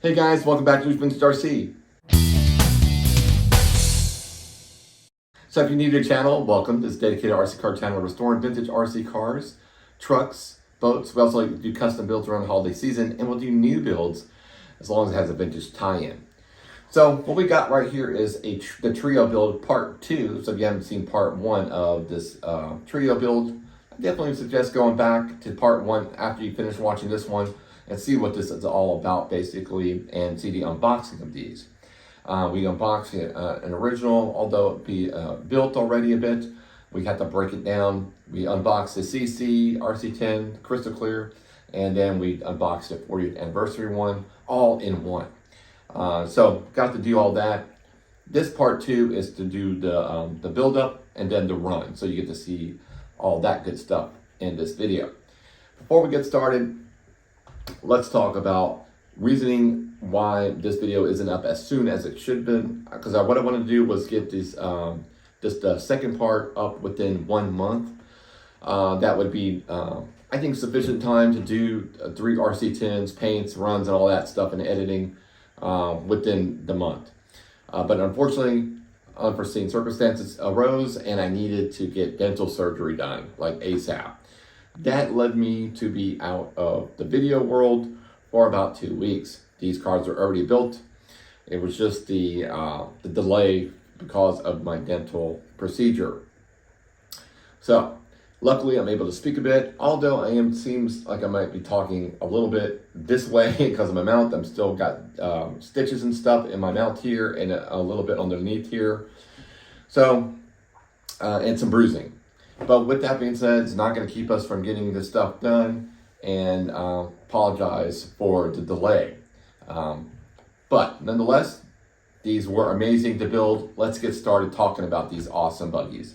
Hey guys, welcome back to Vintage RC. So if you're new to the channel, welcome. This is a dedicated RC car channel restoring vintage RC cars, trucks, boats. We also do custom builds around the holiday season, and we'll do new builds as long as it has a vintage tie-in. So what we got right here is the trio build part 2. So if you haven't seen part 1 of this trio build, I definitely suggest going back to part 1 after you finish watching this one and see what this is all about basically, and see the unboxing of these. We unboxed an original, although it be built already a bit. We had to break it down. We unboxed the CC, RC10, crystal clear, and then we unboxed the 40th anniversary one, all in one. So got to do all that. This part 2 is to do the build up and then the run. So you get to see all that good stuff in this video. Before we get started, let's talk about reasoning why this video isn't up as soon as it should have been. Because what I want to do was get this the second part up within 1 month. That would be, I think, sufficient time to do 3 RC10s, paints, runs, and all that stuff and editing within the month. But unfortunately, unforeseen circumstances arose and I needed to get dental surgery done, like ASAP. That led me to be out of the video world for about 2 weeks. These cars are already built. It was just the delay because of my dental procedure. So luckily I'm able to speak a bit, although seems like I might be talking a little bit this way because of my mouth. I'm still got stitches and stuff in my mouth here and a little bit underneath here. So, and some bruising. But with that being said, it's not going to keep us from getting this stuff done, and apologize for the delay. But nonetheless, these were amazing to build. Let's get started talking about these awesome buggies.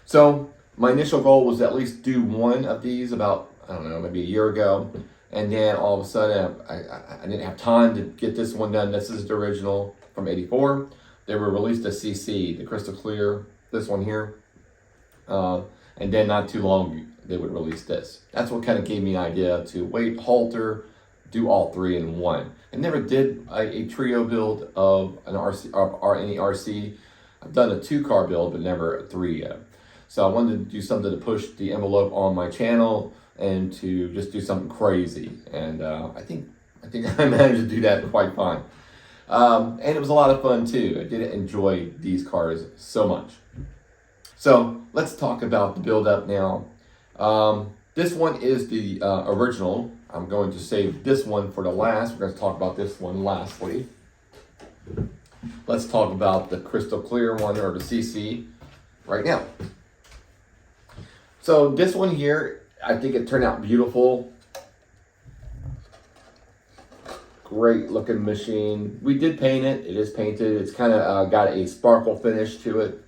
So my initial goal was to at least do one of these about, I don't know, maybe a year ago. And then all of a sudden, I didn't have time to get this one done. This is the original from '84. They were released a CC, the crystal clear, this one here. And then not too long, they would release this. That's what kind of gave me an idea to wait, halter, do all 3 in one. I never did a trio build of an RC or any RC. I've done a 2-car build, but never a 3 yet. So I wanted to do something to push the envelope on my channel and to just do something crazy. And I think I managed to do that quite fine. And it was a lot of fun too. I did enjoy these cars so much. So let's talk about the build up now. This one is the original. I'm going to save this one for the last. We're going to talk about this one lastly. Let's talk about the crystal clear one, or the CC, right now. So this one here, I think it turned out beautiful. Great looking machine. We did paint it. It is painted. It's kind of got a sparkle finish to it.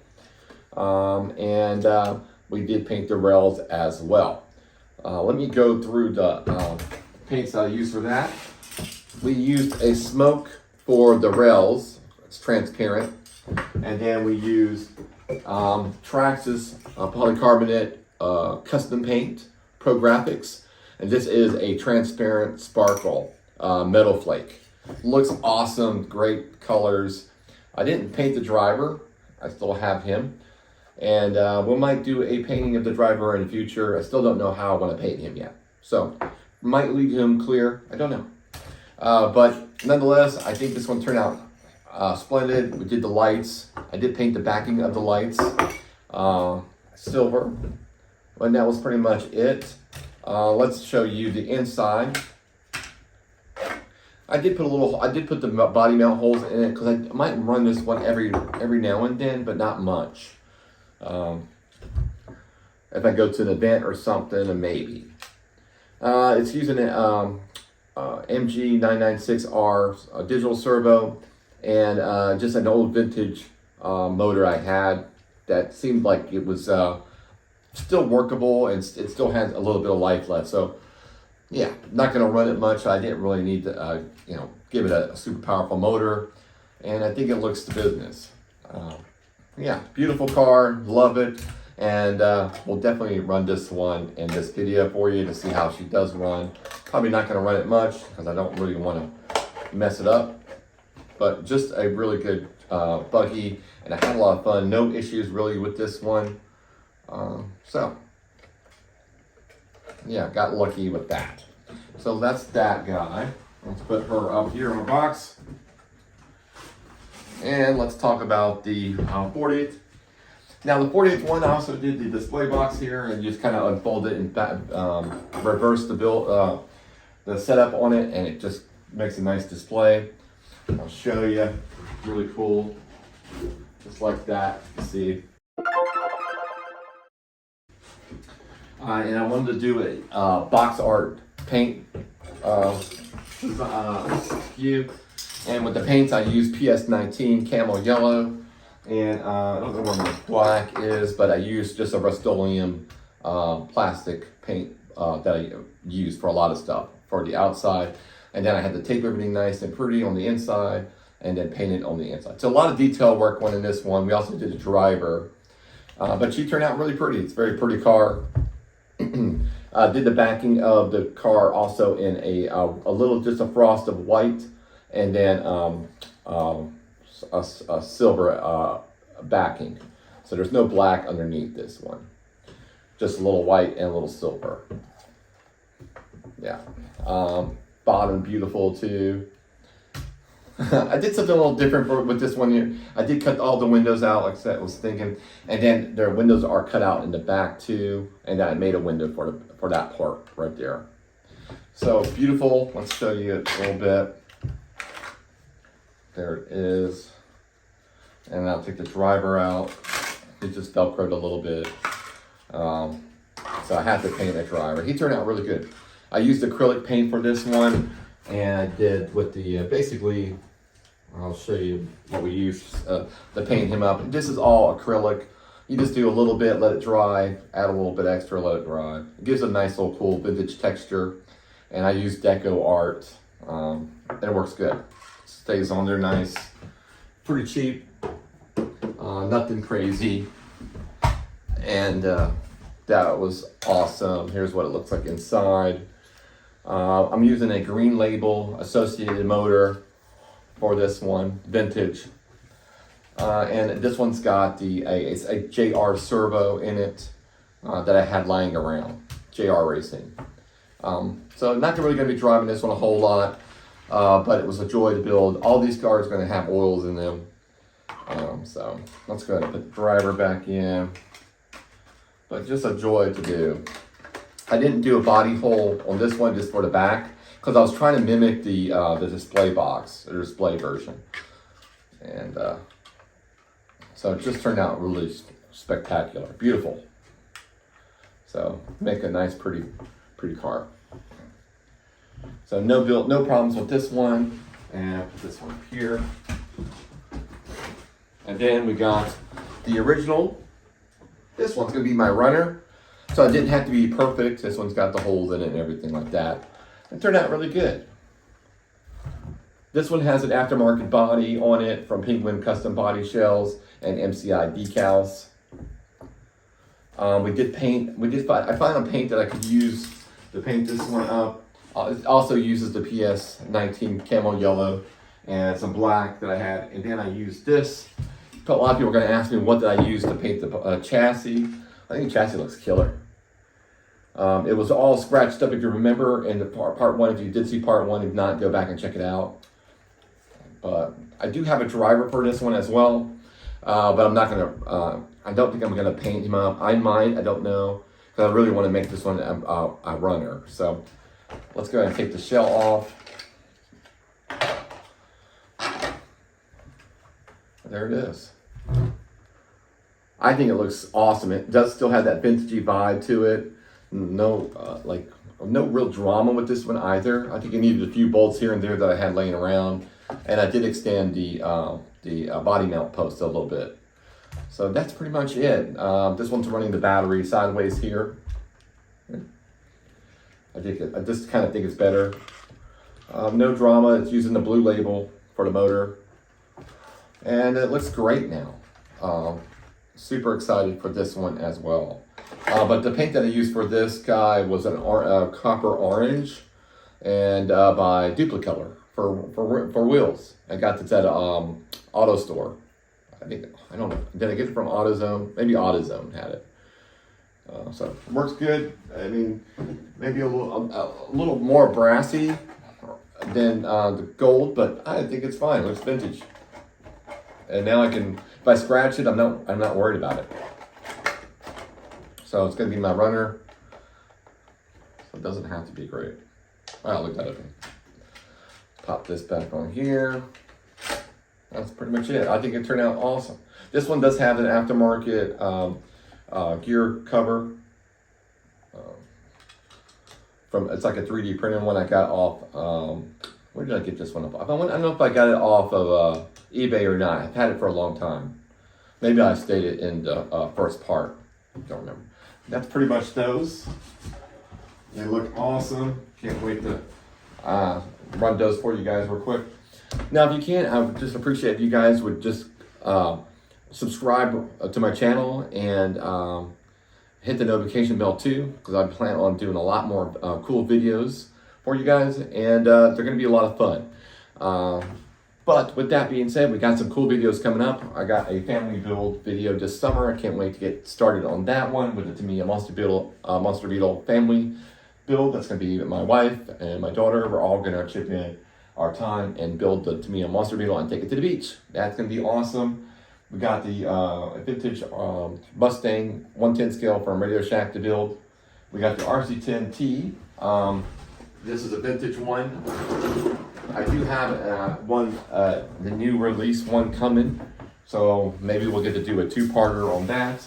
And we did paint the rails as well. Let me go through the paints I used for that. We used a smoke for the rails. It's transparent. And then we used Traxxas polycarbonate custom paint, Pro Graphics. And this is a transparent sparkle metal flake. Looks awesome, great colors. I didn't paint the driver. I still have him. And we might do a painting of the driver in the future. I still don't know how I want to paint him yet. So, might leave him clear. I don't know. But nonetheless, I think this one turned out splendid. We did the lights. I did paint the backing of the lights silver. And that was pretty much it. Let's show you the inside. I did put the body mount holes in it because I might run this one every now and then, but not much. If I go to an event or something, maybe. It's using an MG996R digital servo and just an old vintage motor I had that seemed like it was still workable and it still has a little bit of life left. So yeah, not going to run it much. I didn't really need to give it a super powerful motor, and I think it looks to business. Yeah, beautiful car, love it, and we'll definitely run this one in this video for you to see how she does run. Probably not going to run it much because I don't really want to mess it up. But just a really good buggy, and I had a lot of fun. No issues really with this one. So yeah, got lucky with that. So that's that guy. Let's put her up here in the box. And let's talk about the 40th. Now the 40th one, I also did the display box here and just kind of unfold it and reverse the build, the setup on it, and it just makes a nice display. I'll show you. Really cool. Just like that. You see. And I wanted to do a box art paint view. And with the paints, I used PS19 Camel Yellow. And I don't know where my black is, but I used just a Rust-Oleum plastic paint that I use for a lot of stuff for the outside. And then I had to tape everything nice and pretty on the inside and then paint it on the inside. So a lot of detail work went in this one. We also did a driver, but she turned out really pretty. It's a very pretty car. Did the backing of the car also in a little, just a frost of white, and then a silver backing. So there's no black underneath this one. Just a little white and a little silver. Yeah. Bottom beautiful too. I did something a little different with this one here. I did cut all the windows out like I was thinking, and then their windows are cut out in the back too, and then I made a window for that part right there. So beautiful. Let's show you it a little bit. There it is. And I'll take the driver out. It just velcroed a little bit. So I had to paint the driver. He turned out really good. I used acrylic paint for this one, and I did with the, basically, I'll show you what we used to paint him up. This is all acrylic. You just do a little bit, let it dry, add a little bit extra, let it dry. It gives a nice little cool vintage texture. And I use Deco Art, and it works good. Stays on there nice. Pretty cheap, nothing crazy. And that was awesome. Here's what it looks like inside. I'm using a green label associated motor for this one, vintage. And this one's got a JR servo in it that I had lying around, JR Racing. So not really gonna be driving this one a whole lot, but it was a joy to build. All these cars are gonna have oils in them. So let's go ahead and put the driver back in. But just a joy to do. I didn't do a body hole on this one just for the back because I was trying to mimic the display box, the display version. And so it just turned out really spectacular, beautiful. So make a nice, pretty car. So no problems with this one. And put this one up here. And then we got the original. This one's gonna be my runner. So it didn't have to be perfect. This one's got the holes in it and everything like that. It turned out really good. This one has an aftermarket body on it from Penguin Custom Body Shells and MCI decals. I found a paint that I could use to paint this one up. It also uses the PS19 Camel Yellow and some black that I had. And then I used this. A lot of people are going to ask me what did I use to paint the chassis. I think the chassis looks killer. It was all scratched up, if you remember, in the part one. If you did see part one, if not, go back and check it out. But I do have a driver for this one as well. But I'm not gonna. I don't think I'm gonna paint him up. I might. I don't know. Because I really want to make this one a runner. So let's go ahead and take the shell off. There it is. I think it looks awesome. It does still have that vintagey vibe to it. No real drama with this one either. I think it needed a few bolts here and there that I had laying around, and I did extend the body mount post a little bit. So that's pretty much it. This one's running the battery sideways here. I just kind of think it's better. No drama. It's using the blue label for the motor, and it looks great now. Super excited for this one as well. But the paint that I used for this guy was a copper orange, and by Duplicolor. for wheels. I got this at auto store. I don't know. Did I get it from AutoZone? Maybe AutoZone had it. So it works good. I mean, maybe a little more brassy than the gold, but I think it's fine. It looks vintage. And now if I scratch it, I'm not worried about it. So it's gonna be my runner. So it doesn't have to be great. I'll look at it. Pop this back on here. That's pretty much it. I think it turned out awesome. This one does have an aftermarket gear cover. It's like a 3D printed one I got off. Where did I get this one off? I don't know if I got it off of eBay or not. I've had it for a long time. Maybe I stated in the first part. Don't remember. That's pretty much those. They look awesome. Can't wait to run those for you guys real quick. Now, if you can, I would just appreciate if you guys would just subscribe to my channel and hit the notification bell too, because I plan on doing a lot more cool videos for you guys, and they're going to be a lot of fun. But with that being said, we got some cool videos coming up. I got a family build video this summer. I can't wait to get started on that one with the Tamiya Monster Beetle family build. That's going to be my wife and my daughter. We're all going to chip in our time and build the Tamiya Monster Beetle and take it to the beach. That's going to be awesome. We got the vintage Mustang 110 scale from Radio Shack to build. We got the RC10T. This is a vintage one. I do have the new release one coming, so maybe we'll get to do a two-parter on that.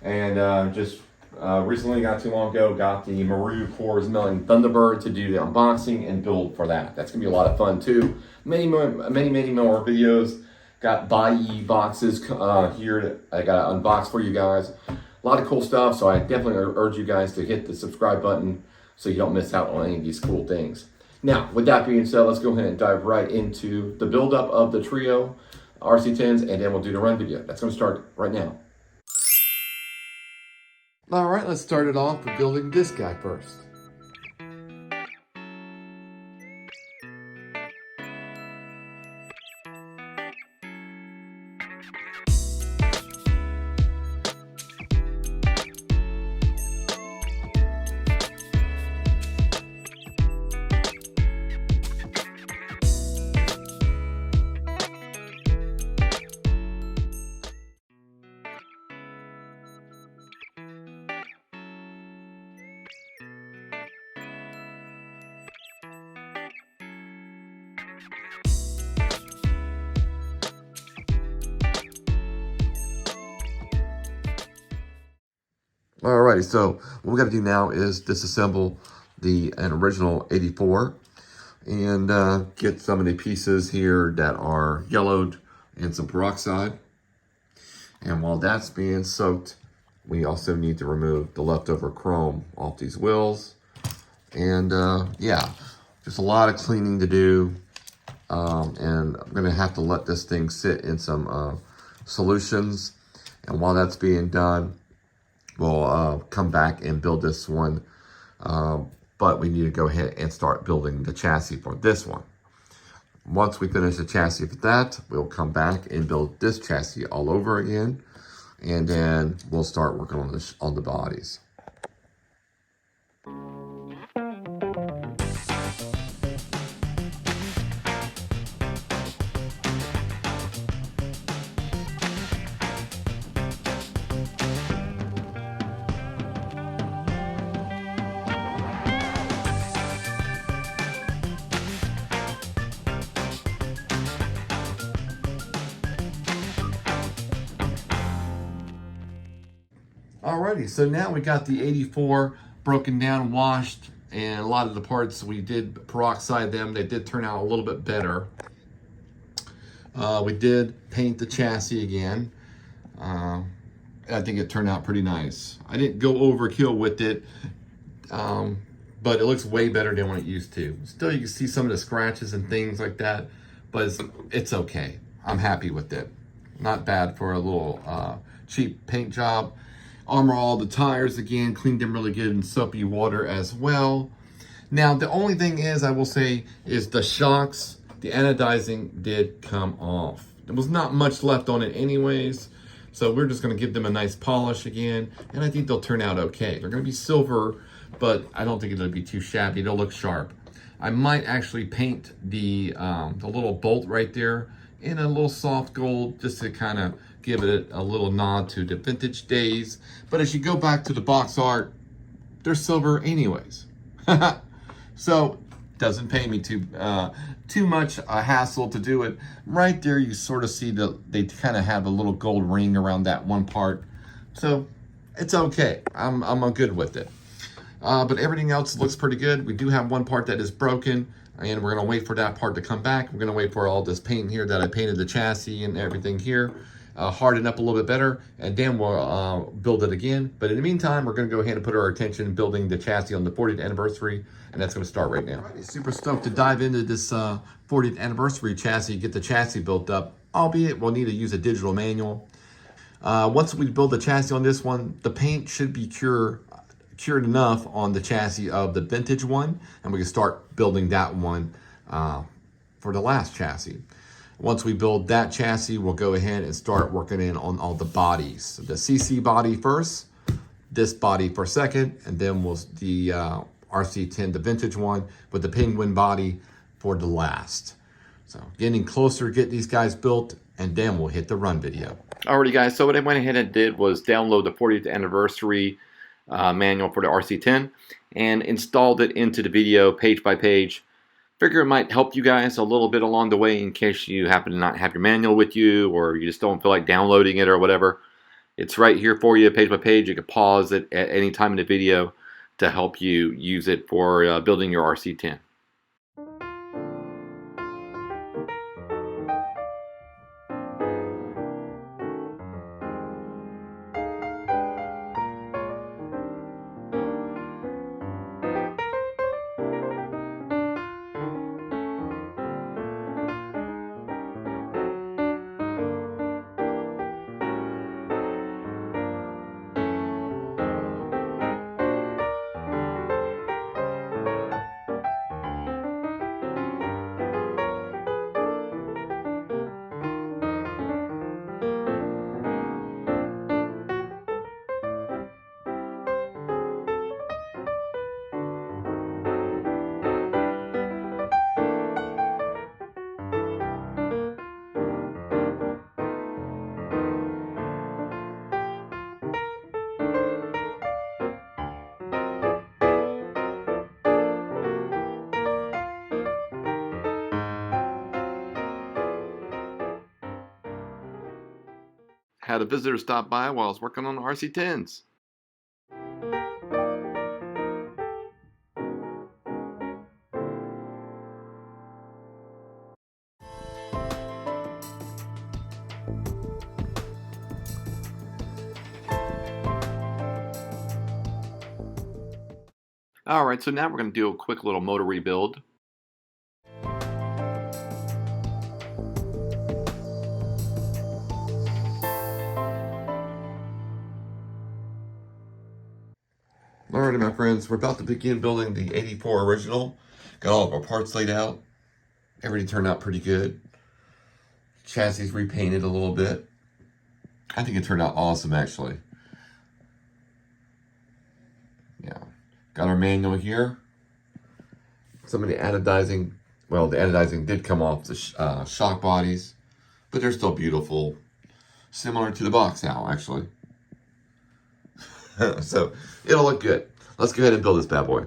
And just recently, not too long ago, got the Maru Coors Melon Thunderbird to do the unboxing and build for that. That's gonna be a lot of fun too. Many more videos. Got buy boxes here that I got unboxed for you guys. A lot of cool stuff, so I definitely urge you guys to hit the subscribe button so you don't miss out on any of these cool things. Now, with that being said, let's go ahead and dive right into the buildup of the trio RC10s, and then we'll do the run video. That's gonna start right now. All right, let's start it off with building this guy first. Alrighty, so what we got to do now is disassemble an original 84 and get some of the pieces here that are yellowed and some peroxide. And while that's being soaked, we also need to remove the leftover chrome off these wheels. And yeah, just a lot of cleaning to do. And I'm going to have to let this thing sit in some solutions. And while that's being done, we'll come back and build this one, but we need to go ahead and start building the chassis for this one. Once we finish the chassis for that, we'll come back and build this chassis all over again, and then we'll start working on the bodies. Alrighty, so now we got the 84 broken down, washed, and a lot of the parts we did peroxide them. They did turn out a little bit better. We did paint the chassis again. I think it turned out pretty nice. I didn't go overkill with it, but it looks way better than what it used to. Still, you can see some of the scratches and things like that, but it's okay. I'm happy with it. Not bad for a little cheap paint job. Armor all the tires again, cleaned them really good in soapy water as well. Now, the only thing is, I will say, is the shocks, the anodizing did come off. There was not much left on it anyways, so we're just gonna give them a nice polish again, and I think they'll turn out okay. They're gonna be silver, but I don't think it'll be too shabby. They'll look sharp. I might actually paint the little bolt right there in a little soft gold, just to kind of give it a little nod to the vintage days. But as you go back to the box art, they're silver anyways. So doesn't pay me too much a hassle to do it. Right there, you sort of see they kind of have a little gold ring around that one part. So it's okay. I'm good with it. But everything else looks pretty good. We do have one part that is broken, and we're gonna wait for that part to come back. We're gonna wait for all this paint here that I painted the chassis and everything here, harden up a little bit better, and then we'll build it again. But in the meantime, we're gonna go ahead and put our attention in building the chassis on the 40th anniversary, and that's gonna start right now. Alrighty, super stoked to dive into this 40th anniversary chassis, get the chassis built up, albeit we'll need to use a digital manual. Once we build the chassis on this one, the paint should be cured enough on the chassis of the vintage one, and we can start building that one for the last chassis. Once we build that chassis, we'll go ahead and start working in on all the bodies. The CC body first, this body for second, and then we'll the RC10, the vintage one, with the penguin body for the last. So getting closer to get these guys built, and then we'll hit the run video. Alrighty guys, so what I went ahead and did was download the 40th anniversary manual for the RC10 and installed it into the video page by page. Figure it might help you guys a little bit along the way in case you happen to not have your manual with you, or you just don't feel like downloading it or whatever. It's right here for you page by page. You can pause it at any time in the video to help you use it for building your RC10. Had a visitor stop by while I was working on the RC10s. Alright, so now we're going to do a quick little motor rebuild. Alrighty, my friends, we're about to begin building the 84 original. Got all of our parts laid out. Everything turned out pretty good. Chassis repainted a little bit. I think it turned out awesome, actually. Yeah. Got our manual here. Some of the anodizing, well, the anodizing did come off the shock bodies, but they're still beautiful. Similar to the box now, actually. So it'll look good. Let's go ahead and build this bad boy.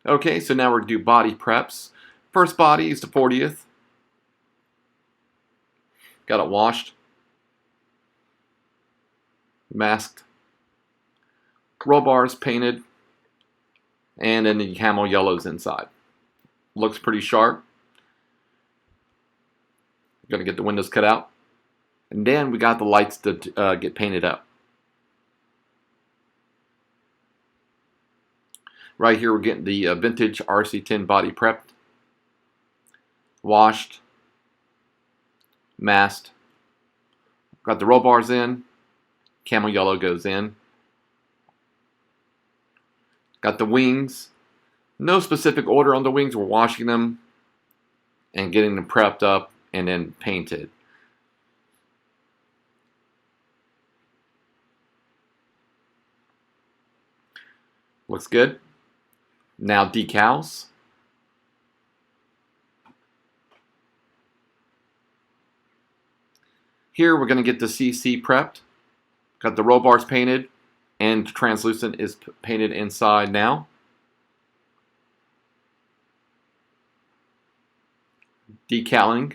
Okay, so now we're going to do body preps. First body is the 40th. Got it washed, masked, roll bars painted, and then the camel yellows inside. Looks pretty sharp. Gonna get the windows cut out. And then we got the lights to get painted up. Right here we're getting the vintage RC10 body prepped, washed, masked. Got the roll bars in. Camel yellow goes in. Got the wings. No specific order on the wings. We're washing them and getting them prepped up and then painted. Looks good. Now decals. Here we're going to get the CC prepped. Got the roll bars painted and translucent is painted inside now. Decaling.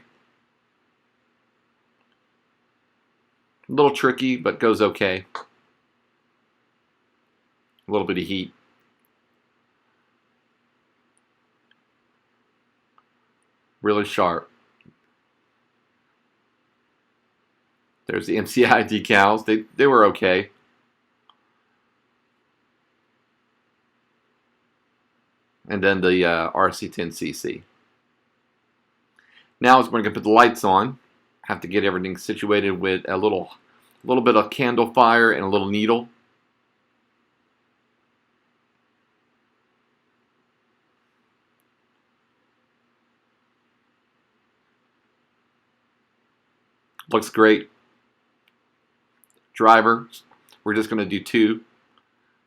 A little tricky, but goes okay. A little bit of heat. Really sharp. There's the MCI decals. They were okay. And then the RC10cc. Now we're going to put the lights on. Have to get everything situated with a little bit of candle fire and a little needle. Looks great. Driver, we're just going to do two.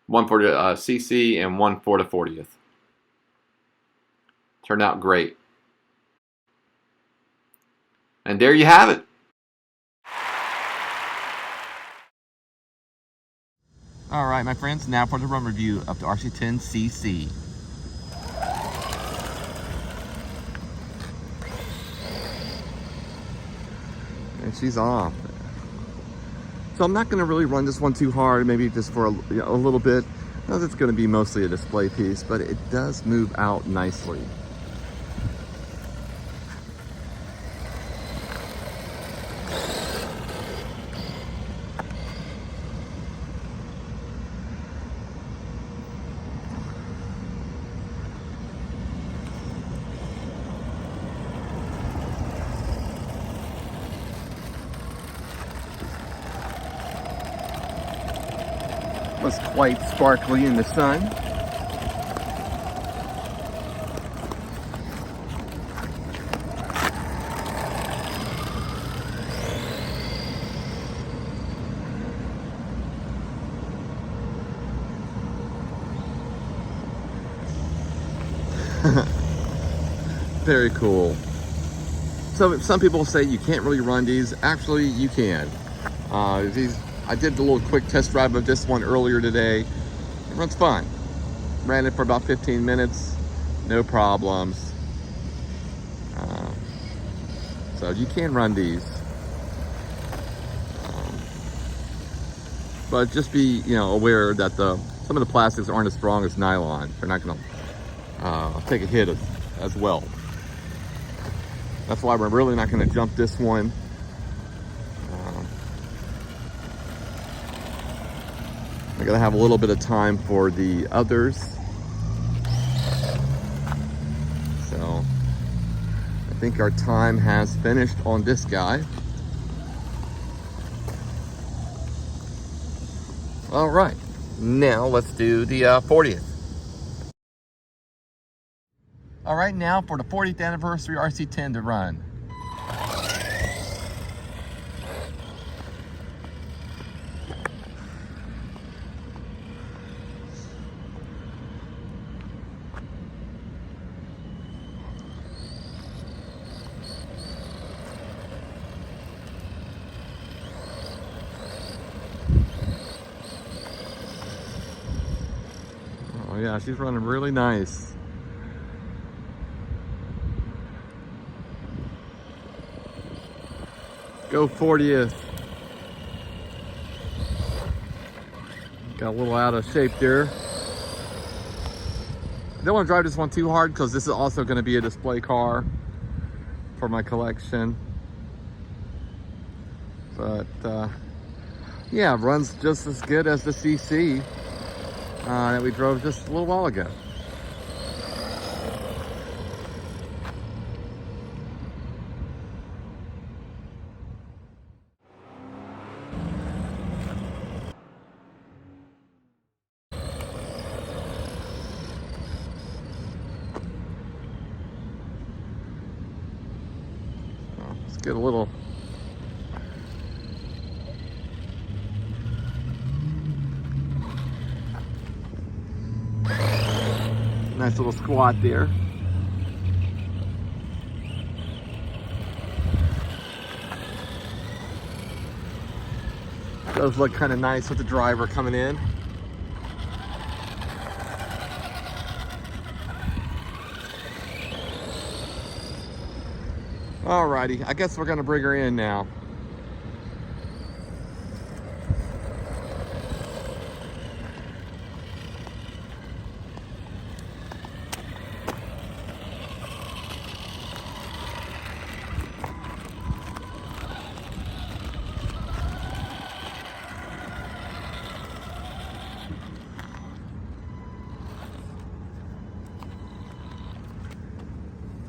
One for the CC and one for the 40th. Turned out great. And there you have it. All right, my friends, now for the run review of the RC10cc. And she's off. So I'm not going to really run this one too hard, maybe just for a little bit. I know it's going to be mostly a display piece, but it does move out nicely. Was quite sparkly in the sun. Very cool. So some people say you can't really run these. Actually, you can. I did the little quick test drive of this one earlier today. It runs fine. Ran it for about 15 minutes, no problems. So you can run these. But just be, aware that some of the plastics aren't as strong as nylon. They're not going to take a hit as well. That's why we're really not going to jump this one. I gotta have a little bit of time for the others. So I think our time has finished on this guy. All right, now let's do the 40th. All right, now for the 40th anniversary RC10 to run. Oh yeah, she's running really nice. Go 40th. Got a little out of shape there. I don't want to drive this one too hard because this is also going to be a display car for my collection. But yeah, runs just as good as the CC that we drove just a little while ago. Let's get a little nice little squat there. Does look kind of nice with the driver coming in. Alrighty, I guess we're gonna bring her in now.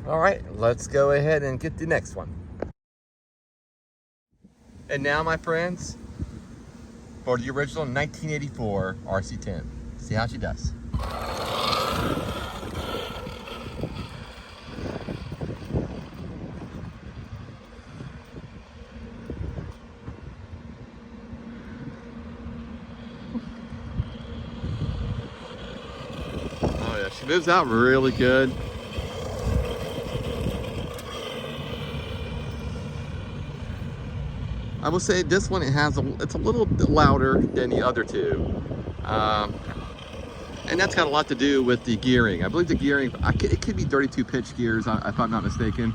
All right, let's go ahead and get the next one. And now, my friends, for the original 1984 RC10. See how she does. Oh yeah, she moves out really good. I will say this one, it's a little bit louder than the other two. And that's got a lot to do with the gearing. I believe the gearing, it could be 32 pitch gears, if I'm not mistaken.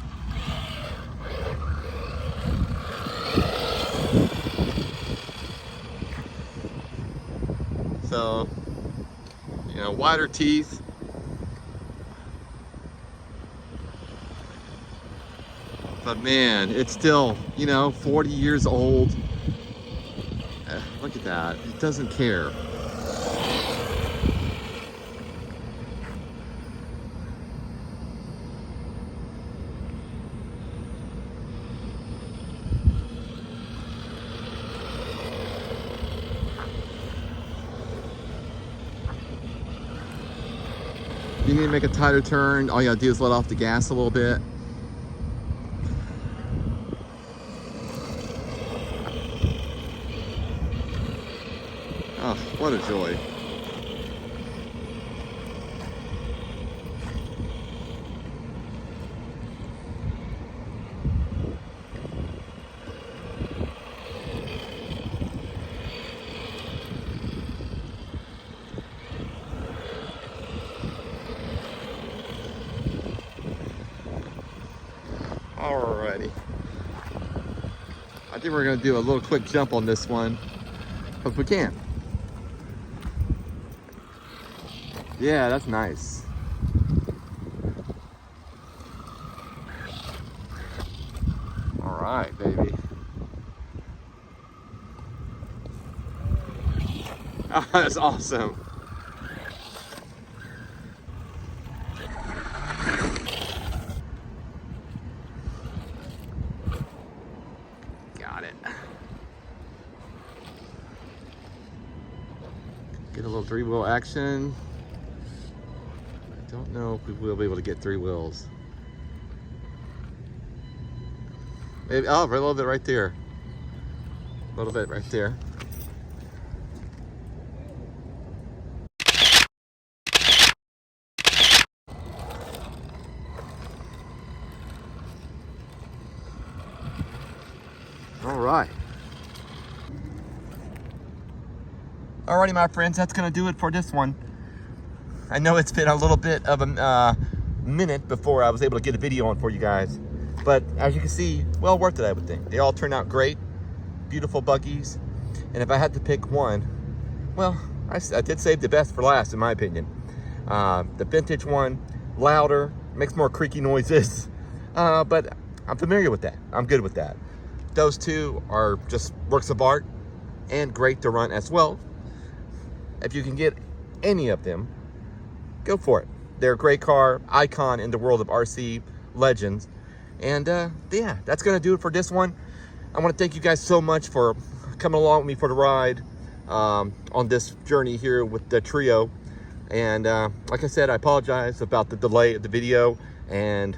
So, you know, wider teeth. But man, it's still, you know, 40 years old. Look at that, it doesn't care. You need to make a tighter turn, all you gotta do is let off the gas a little bit. Oh, what a joy. Alrighty. I think we're gonna do a little quick jump on this one, because we can. Yeah, that's nice. All right, baby. Oh, that's awesome. Got it. Get a little three-wheel action. Don't know if we will be able to get three wheels. Maybe, oh, a little bit right there. A little bit right there. All right. Alrighty, my friends, that's gonna do it for this one. I know it's been a little bit of a minute before I was able to get a video on for you guys, But as you can see, well worth it, I would think. They all turned out great, beautiful buggies. And if I had to pick one, well, I did save the best for last, in my opinion. The vintage one, louder, makes more creaky noises, but I'm familiar with that. I'm good with that. Those two are just works of art and great to run as well. If you can get any of them, go for it. They're a great car, icon in the world of RC legends. And yeah, that's gonna do it for this one. I wanna thank you guys so much for coming along with me for the ride on this journey here with the trio. And like I said, I apologize about the delay of the video and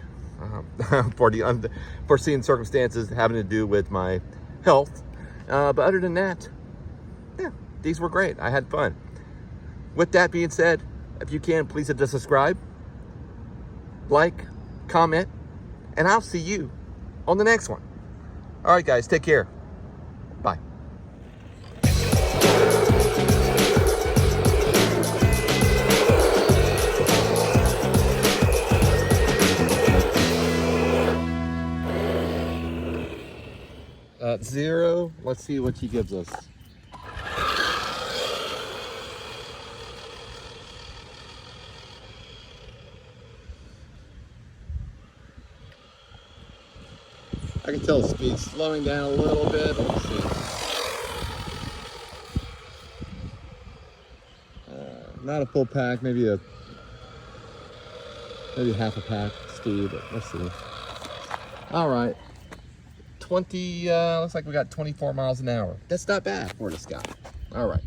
for the unforeseen circumstances having to do with my health. But other than that, yeah, these were great. I had fun. With that being said, if you can, please hit the subscribe, like, comment, and I'll see you on the next one. All right, guys, take care. Bye. At 0, let's see what he gives us. I can tell the speed's slowing down a little bit. Let's see. Not a full pack, maybe half a pack speed. Let's see. All right. 20, looks like we got 24 miles an hour. That's not bad for this guy. All right.